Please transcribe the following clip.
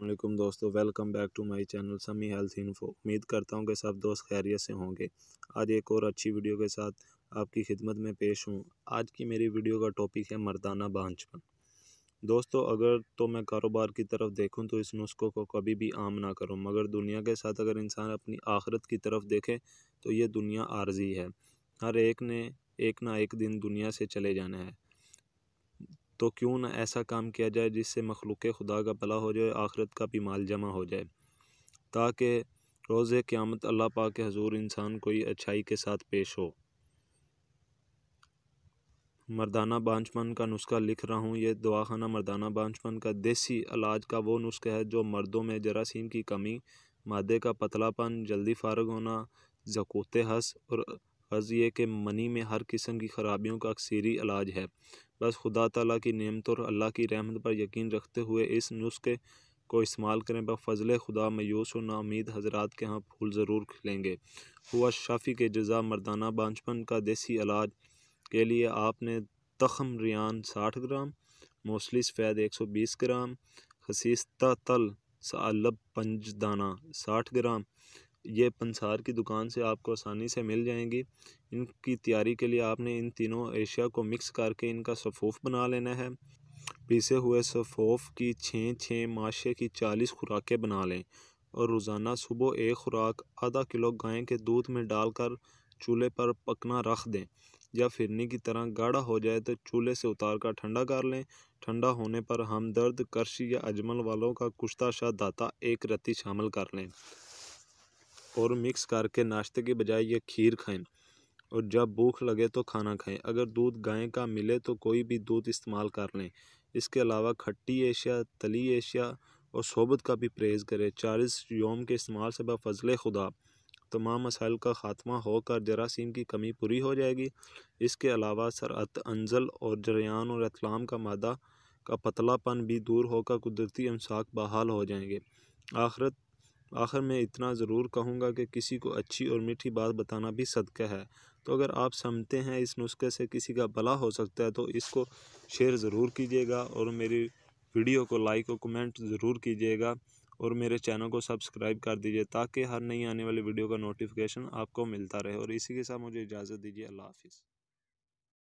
वालेकुम दोस्तों, welcome back to my channel Sami health info. उम्मीद करता हूं कि सब दोस्त खैरियत से होंगे। आज एक और अच्छी वीडियो के साथ आपकी खिदमत में पेश हूं। आज की मेरी वीडियो का टॉपिक है मर्दाना बांझपन। दोस्तों, अगर तो मैं कारोबार की तरफ देखूं तो इस नुस्खे को कभी भी आम ना करूं, मगर दुनिया के साथ अगर इंसान अपनी आखिरत की तरफ देखे तो ये दुनिया आर्जी है। हर एक ने एक ना एक दिन दुनिया से चले जाना है, तो क्यों न ऐसा काम किया जाए जिससे मखलूक खुदा का भला हो जाए, आखिरत का भी माल जमा हो जाए, ताकि रोज़े क़यामत अल्लाह पाक के हजूर इंसान कोई अच्छाई के साथ पेश हो। मर्दाना बांझपन का नुस्खा लिख रहा हूँ। ये दवाखाना मर्दाना बांझपन का देसी इलाज का वो नुस्खा है जो मर्दों में जरासीम की कमी, मादे का पतलापन, जल्दी फारग होना, ज़क़ूत हस और क़ज़िये के मनी में हर किस्म की ख़राबियों का अक्सरी इलाज है। बस खुदा ताला की नेमतों और अल्लाह की रहमत पर यकीन रखते हुए इस नुस्खे को इस्तेमाल करें। बफ़ज़ल खुदा मायूस और नाउमीद हज़रात के यहाँ फूल ज़रूर खिलेंगे। हुआ शाफ़ी के जज़ा। मर्दाना बांझपन का देसी इलाज के लिए आपने तख़म रियान 60 ग्राम, मौसली सफ़ेद 120 ग्राम, खसीस्ता तल सालब पंजदाना 60 ग्राम, ये पंसार की दुकान से आपको आसानी से मिल जाएंगी। इनकी तैयारी के लिए आपने इन तीनों एशिया को मिक्स करके इनका सफ़ूफ बना लेना है। पीसे हुए सफ़ूफ की 6 माशे की 40 खुराकें बना लें और रोज़ाना सुबह एक खुराक आधा किलो गाय के दूध में डालकर चूल्हे पर पकना रख दें। जब फिरनी की तरह गाढ़ा हो जाए तो चूल्हे से उतार कर ठंडा कर लें। ठंडा होने पर हमदर्द, करशी या अजमल वालों का कुश्ता शाह दाता एक रत्ती शामिल कर लें और मिक्स करके नाश्ते की बजाय ये खीर खाएं और जब भूख लगे तो खाना खाएं। अगर दूध गाय का मिले तो कोई भी दूध इस्तेमाल कर लें। इसके अलावा खट्टी एशिया, तली एशिया और सोबत का भी परहेज़ करें। 40 योम के इस्तेमाल से बफ़ज़ल खुदा तमाम मसाइल का ख़ात्मा होकर जरासीम की कमी पूरी हो जाएगी। इसके अलावा सरअत, अंजल और जरियान और इत्लाम का मादा का पतलापन भी दूर होकर कुदरती इमसाक बहाल हो जाएंगे। आखिर में इतना ज़रूर कहूँगा कि किसी को अच्छी और मीठी बात बताना भी सदका है। तो अगर आप समझते हैं इस नुस्खे से किसी का भला हो सकता है तो इसको शेयर ज़रूर कीजिएगा और मेरी वीडियो को लाइक और कमेंट ज़रूर कीजिएगा और मेरे चैनल को सब्सक्राइब कर दीजिए ताकि हर नई आने वाली वीडियो का नोटिफिकेशन आपको मिलता रहे। और इसी के साथ मुझे इजाज़त दीजिए। अल्लाह हाफ़िज़।